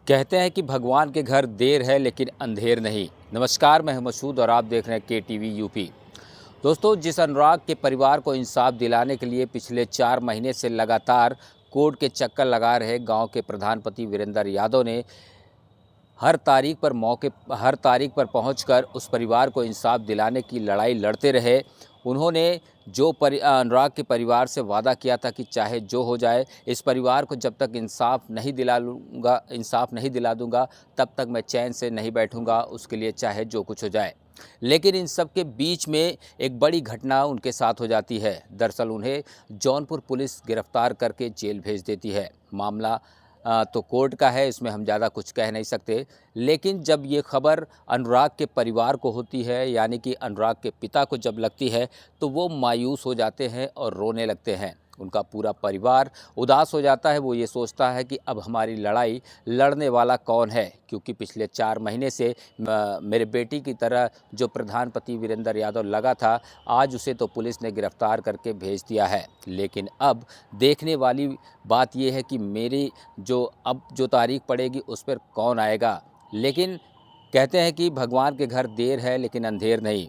कहते हैं कि भगवान के घर देर है लेकिन अंधेर नहीं। नमस्कार, मैं हूं मसूद और आप देख रहे हैं KTV यूपी। दोस्तों, जिस अनुराग के परिवार को इंसाफ दिलाने के लिए पिछले 4 महीने से लगातार कोर्ट के चक्कर लगा रहे गांव के प्रधानपति वीरेंद्र यादव ने हर तारीख पर पहुंचकर उस परिवार को इंसाफ दिलाने की लड़ाई लड़ते रहे। उन्होंने अनुराग के परिवार से वादा किया था कि चाहे जो हो जाए, इस परिवार को जब तक इंसाफ नहीं दिला दूंगा तब तक मैं चैन से नहीं बैठूंगा, उसके लिए चाहे जो कुछ हो जाए। लेकिन इन सब के बीच में एक बड़ी घटना उनके साथ हो जाती है। दरअसल उन्हें जौनपुर पुलिस गिरफ्तार करके जेल भेज देती है। मामला तो कोर्ट का है, इसमें हम ज़्यादा कुछ कह नहीं सकते। लेकिन जब ये खबर अनुराग के परिवार को होती है, यानी कि अनुराग के पिता को जब लगती है, तो वो मायूस हो जाते हैं और रोने लगते हैं। उनका पूरा परिवार उदास हो जाता है। वो ये सोचता है कि अब हमारी लड़ाई लड़ने वाला कौन है, क्योंकि पिछले 4 महीने से मेरे बेटी की तरह जो प्रधानपति वीरेंद्र यादव लगा था, आज उसे तो पुलिस ने गिरफ्तार करके भेज दिया है। लेकिन अब देखने वाली बात यह है कि मेरी जो तारीख पड़ेगी उस पर कौन आएगा। लेकिन कहते हैं कि भगवान के घर देर है लेकिन अंधेर नहीं।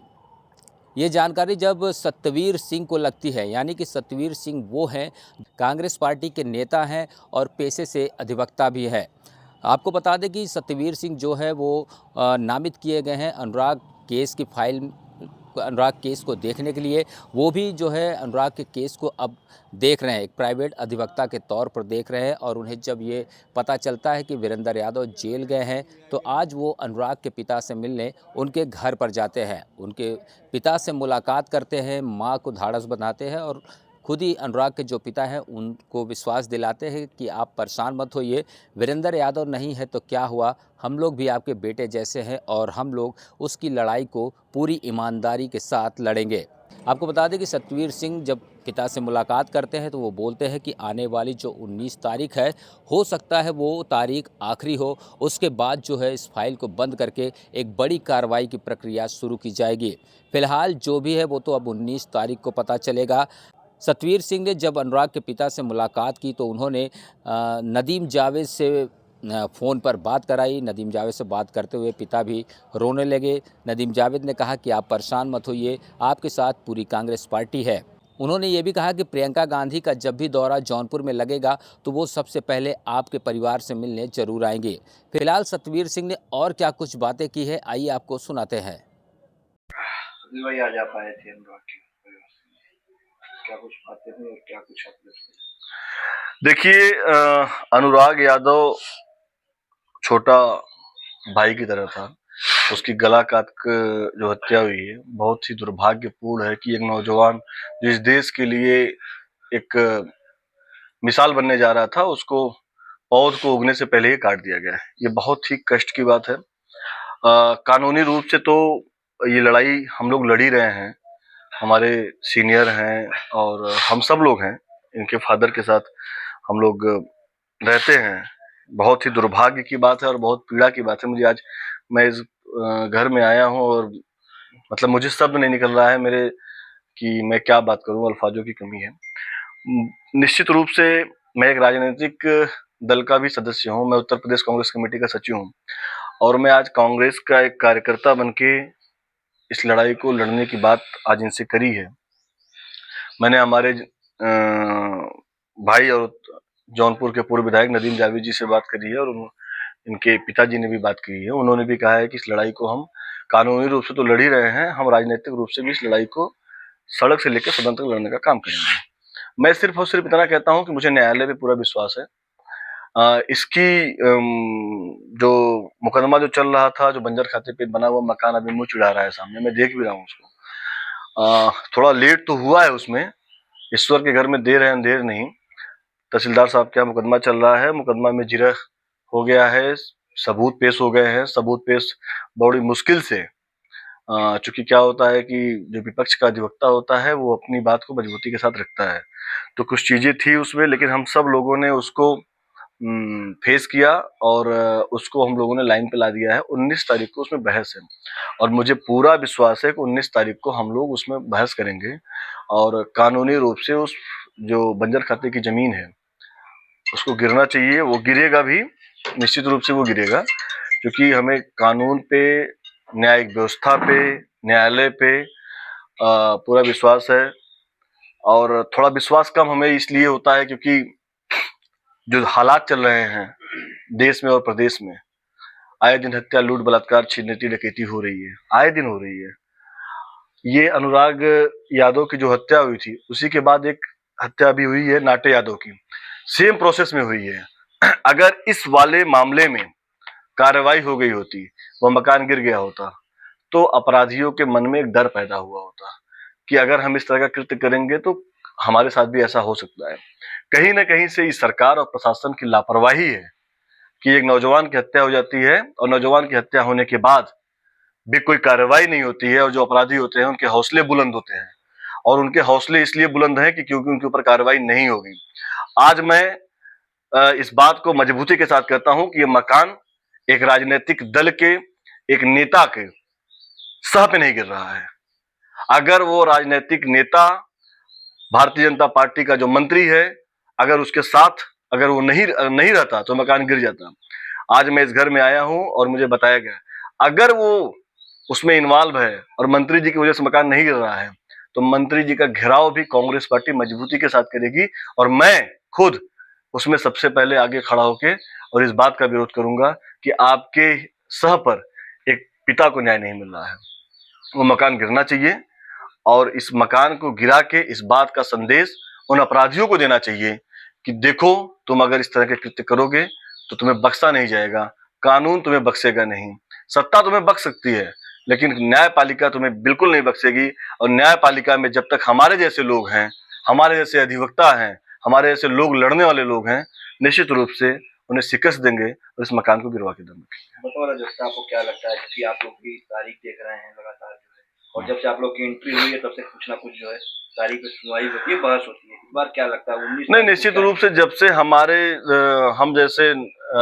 ये जानकारी जब सतवीर सिंह को लगती है, यानी कि सतवीर सिंह वो हैं, कांग्रेस पार्टी के नेता हैं और पेशे से अधिवक्ता भी हैं। आपको बता दें कि सतवीर सिंह जो है वो नामित किए गए हैं अनुराग केस को देखने के लिए। वो भी जो है अनुराग के केस को अब देख रहे हैं, एक प्राइवेट अधिवक्ता के तौर पर देख रहे हैं। और उन्हें जब ये पता चलता है कि वीरेंद्र यादव जेल गए हैं, तो आज वो अनुराग के पिता से मिलने उनके घर पर जाते हैं। उनके पिता से मुलाकात करते हैं, माँ को ढाढ़स बंधाते हैं और खुद ही अनुराग के जो पिता हैं उनको विश्वास दिलाते हैं कि आप परेशान मत होइए, वीरेंद्र यादव नहीं है तो क्या हुआ, हम लोग भी आपके बेटे जैसे हैं और हम लोग उसकी लड़ाई को पूरी ईमानदारी के साथ लड़ेंगे। आपको बता दें कि सतवीर सिंह जब पिता से मुलाकात करते हैं तो वो बोलते हैं कि आने वाली जो 19 तारीख है, हो सकता है वो तारीख आखिरी हो। उसके बाद जो है इस फाइल को बंद करके एक बड़ी कार्रवाई की प्रक्रिया शुरू की जाएगी। फिलहाल जो भी है वो तो अब 19 तारीख को पता चलेगा। सतवीर सिंह ने जब अनुराग के पिता से मुलाकात की तो उन्होंने नदीम जावेद से फ़ोन पर बात कराई। नदीम जावेद से बात करते हुए पिता भी रोने लगे। नदीम जावेद ने कहा कि आप परेशान मत होइए, आपके साथ पूरी कांग्रेस पार्टी है। उन्होंने ये भी कहा कि प्रियंका गांधी का जब भी दौरा जौनपुर में लगेगा तो वो सबसे पहले आपके परिवार से मिलने जरूर आएंगे। फिलहाल सतवीर सिंह ने और क्या कुछ बातें की है, आइए आपको सुनाते हैं। भाई आज आप आए थे अनुराग के परिवार से, क्या कुछ बातें हुई और क्या कुछ आपने? देखिए, अनुराग यादव छोटा भाई की तरह था। उसकी गला काट कर जो हत्या हुई है, बहुत ही दुर्भाग्यपूर्ण है कि एक नौजवान जिस देश के लिए एक मिसाल बनने जा रहा था, उसको पौध को उगने से पहले ही काट दिया गया है। ये बहुत ही कष्ट की बात है। कानूनी रूप से तो ये लड़ाई हम लोग लड़ ही रहे हैं, हमारे सीनियर हैं और हम सब लोग हैं, इनके फादर के साथ हम लोग रहते हैं। बहुत ही दुर्भाग्य की बात है और बहुत पीड़ा की बात है। मुझे आज मैं इस घर में आया हूँ और मतलब मुझे शब्द नहीं निकल रहा है मेरे कि मैं क्या बात करूँ, अल्फाजों की कमी है। निश्चित रूप से मैं एक राजनीतिक दल का भी सदस्य हूँ। मैं उत्तर प्रदेश कांग्रेस कमेटी का सचिव हूँ और मैं आज कांग्रेस का एक कार्यकर्ता बनके इस लड़ाई को लड़ने की बात आज इनसे करी है। मैंने हमारे भाई और जौनपुर के पूर्व विधायक नदीम जावेद जी से बात करी है और इनके पिताजी ने भी बात की है। उन्होंने भी कहा है कि इस लड़ाई को हम कानूनी रूप से तो लड़ ही रहे हैं, हम राजनीतिक रूप से भी इस लड़ाई को सड़क से लेकर सदन तक लड़ने का काम करेंगे। मैं सिर्फ और सिर्फ इतना कहता हूं कि मुझे न्यायालय पे पूरा विश्वास है। इसकी जो मुकदमा जो चल रहा था, जो बंजर खाते पे बना हुआ मकान अभी मुंह चिढ़ा रहा है सामने, मैं देख भी रहा हूँ उसको। थोड़ा लेट तो हुआ है उसमें, ईश्वर के घर में देर है अंधेर नहीं। तहसीलदार साहब का मुकदमा चल रहा है, मुकदमा में जिरह हो गया है, सबूत पेश हो गए हैं। सबूत पेश बड़ी मुश्किल से, चूंकि क्या होता है कि जो विपक्ष का अधिवक्ता होता है वो अपनी बात को मजबूती के साथ रखता है, तो कुछ चीजें थी उसमें, लेकिन हम सब लोगों ने उसको फेस किया और उसको हम लोगों ने लाइन पे ला दिया है। 19 तारीख को उसमें बहस है और मुझे पूरा विश्वास है कि 19 तारीख को हम लोग उसमें बहस करेंगे और कानूनी रूप से उस जो बंजर खाते की जमीन है उसको गिरना चाहिए, वो गिरेगा भी निश्चित रूप से वो गिरेगा, क्योंकि हमें कानून पे, न्यायिक व्यवस्था पे, न्यायालय पे पूरा विश्वास है। और थोड़ा विश्वास कम हमें इसलिए होता है क्योंकि जो हालात चल रहे हैं देश में और प्रदेश में, आए दिन हत्या, लूट, बलात्कार, छीनती, डकैती हो रही है, आए दिन हो रही है। ये अनुराग यादव की जो हत्या हुई थी, उसी के बाद एक हत्या भी हुई है नाटे यादव की, सेम प्रोसेस में हुई है। अगर इस वाले मामले में कार्रवाई हो गई होती, वो मकान गिर गया होता, तो अपराधियों के मन में एक डर पैदा हुआ होता कि अगर हम इस तरह का कृत्य करेंगे तो हमारे साथ भी ऐसा हो सकता है। कहीं ना कहीं से इस सरकार और प्रशासन की लापरवाही है कि एक नौजवान की हत्या हो जाती है और नौजवान की हत्या होने के बाद भी कोई कार्रवाई नहीं होती है, और जो अपराधी होते हैं उनके हौसले बुलंद होते हैं, और उनके हौसले इसलिए बुलंद हैं कि क्योंकि उनके ऊपर कार्रवाई नहीं होगी। आज मैं इस बात को मजबूती के साथ कहता हूं कि ये मकान एक राजनीतिक दल के, एक नेता के सह पे नहीं गिर रहा है। अगर वो राजनीतिक नेता, भारतीय जनता पार्टी का जो मंत्री है, अगर उसके साथ अगर वो नहीं रहता तो मकान गिर जाता। आज मैं इस घर में आया हूं और मुझे बताया गया, अगर वो उसमें इन्वॉल्व है और मंत्री जी की वजह से मकान नहीं गिर रहा है, तो मंत्री जी का घेराव भी कांग्रेस पार्टी मजबूती के साथ करेगी, और मैं खुद उसमें सबसे पहले आगे खड़ा होकर और इस बात का विरोध करूंगा कि आपके सह पर एक पिता को न्याय नहीं मिल रहा है। वो मकान गिरना चाहिए, और इस मकान को गिरा के इस बात का संदेश उन अपराधियों को देना चाहिए कि देखो, तुम अगर इस तरह के कृत्य करोगे तो तुम्हें बख्शा नहीं जाएगा, कानून तुम्हें बख्शेगा नहीं। सत्ता तुम्हें बख्श सकती है, लेकिन न्यायपालिका तुम्हें बिल्कुल नहीं बख्शेगी। और न्यायपालिका में जब तक हमारे जैसे लोग हैं, हमारे जैसे अधिवक्ता हैं, हमारे जैसे लोग लड़ने वाले लोग हैं, निश्चित रूप से उन्हें शिकस्त देंगे और इस मकान को गिरवा के दम रखेंगे। बतौर अधिवक्ता आपको क्या लगता है, क्योंकि आप लोग भी तारीख देख रहे हैं लगातार जो है, और जब से आप लोग की एंट्री हुई है तब से कुछ ना कुछ जो है तारीख पे सुनवाई होती है, बहस होती है, इस बार क्या लगता है 19 नहीं, निश्चित रूप से जब से हमारे हम जैसे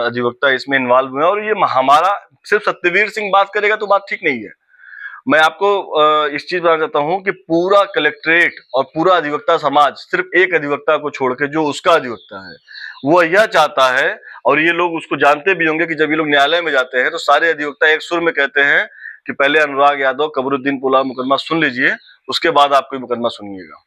अधिवक्ता इसमें इन्वॉल्व हुए हैं, और ये हमारा सिर्फ सत्यवीर सिंह बात करेगा तो बात ठीक नहीं है। मैं आपको इस चीज बताना चाहता हूं कि पूरा कलेक्ट्रेट और पूरा अधिवक्ता समाज सिर्फ एक अधिवक्ता को छोड़ के, जो उसका अधिवक्ता है, वो यह चाहता है, और ये लोग उसको जानते भी होंगे कि जब ये लोग न्यायालय में जाते हैं तो सारे अधिवक्ता एक सुर में कहते हैं कि पहले अनुराग यादव कबरुद्दीन पुलाव मुकदमा सुन लीजिए, उसके बाद आप कोई मुकदमा सुनिएगा।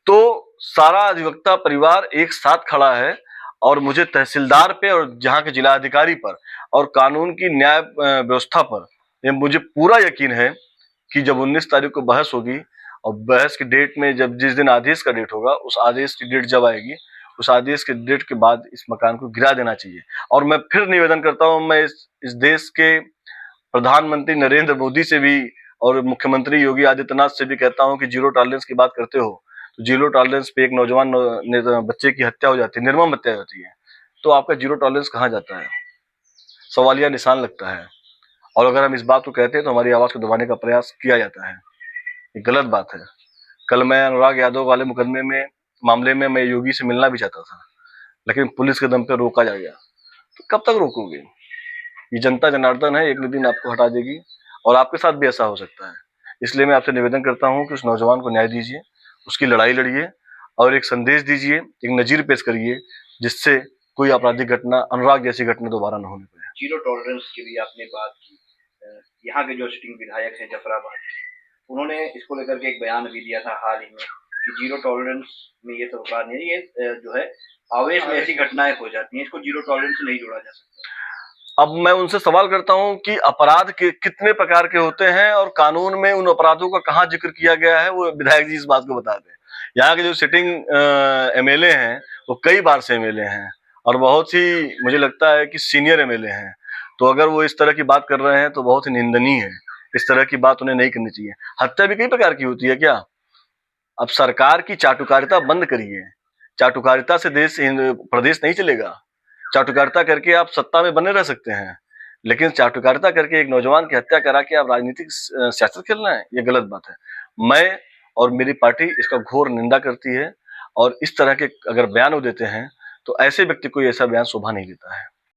तो सारा अधिवक्ता परिवार एक साथ खड़ा है, और मुझे तहसीलदार पे और जहां के जिलाधिकारी पर और कानून की न्याय व्यवस्था पर ये मुझे पूरा यकीन है कि जब 19 तारीख को बहस होगी, और बहस की डेट में जब जिस दिन आदेश का डेट होगा, उस आदेश की डेट जब आएगी, उस आदेश के डेट के बाद इस मकान को गिरा देना चाहिए। और मैं फिर निवेदन करता हूं, मैं इस देश के प्रधानमंत्री नरेंद्र मोदी से भी और मुख्यमंत्री योगी आदित्यनाथ से भी कहता हूं कि जीरो टॉलरेंस की बात करते हो तो जीरो टॉलरेंस पे एक नौजवान बच्चे की हत्या हो जाती है, निर्मम हत्या होती है, तो आपका जीरो टॉलरेंस कहाँ जाता है? सवालिया निशान लगता है। और अगर हम इस बात को कहते हैं तो हमारी आवाज को दबाने का प्रयास किया जाता है, ये गलत बात है। कल मैं अनुराग यादव वाले मुकदमे में मामले में मैं योगी से मिलना भी चाहता था, लेकिन पुलिस के दम पे रोका जा गया। तो कब तक रोकोगे? ये जनता जनार्दन है, एक न दिन आपको हटा देगी, और आपके साथ भी ऐसा हो सकता है। इसलिए मैं आपसे निवेदन करता हूं कि उस नौजवान को न्याय दीजिए, उसकी लड़ाई लड़िए, और एक संदेश दीजिए, एक नजीर पेश करिए, जिससे कोई आपराधिक घटना, अनुराग जैसी घटना दोबारा न होने पाए। जीरो टॉलरेंस की भी आपने बात की, यहाँ के जो सिटिंग विधायक हैं जफराबाद, उन्होंने इसको लेकर के एक बयान भी दिया था हाल ही में कि जीरो टॉलरेंस में ये सब बात नहीं है, ये जो है आवेश में ऐसी घटनाएं हो जाती हैं, इसको जीरो टॉलरेंस से नहीं जोड़ा जा सकता। अब मैं उनसे सवाल करता हूं कि अपराध के कितने प्रकार के होते हैं, और कानून में उन अपराधों का कहाँ जिक्र किया गया है, वो विधायक जी इस बात को बता दें। यहाँ के जो सिटिंग एमएलए हैं, वो कई बार से एमएलए हैं, और बहुत ही मुझे लगता है कि सीनियर एमएलए हैं। तो अगर वो इस तरह की बात कर रहे हैं तो बहुत ही निंदनीय है, इस तरह की बात उन्हें नहीं करनी चाहिए। हत्या भी कई प्रकार की होती है क्या? अब सरकार की चाटुकारिता बंद करिए। चाटुकारिता से प्रदेश नहीं चलेगा। चाटुकारिता करके आप सत्ता में बने रह सकते हैं, लेकिन चाटुकारिता करके एक नौजवान की हत्या करा के आप राजनीतिक सियासत खेलना है, ये गलत बात है। मैं और मेरी पार्टी इसका घोर निंदा करती है, और इस तरह के अगर बयान वो देते हैं तो ऐसे व्यक्ति को ऐसा बयान शोभा नहीं देता है।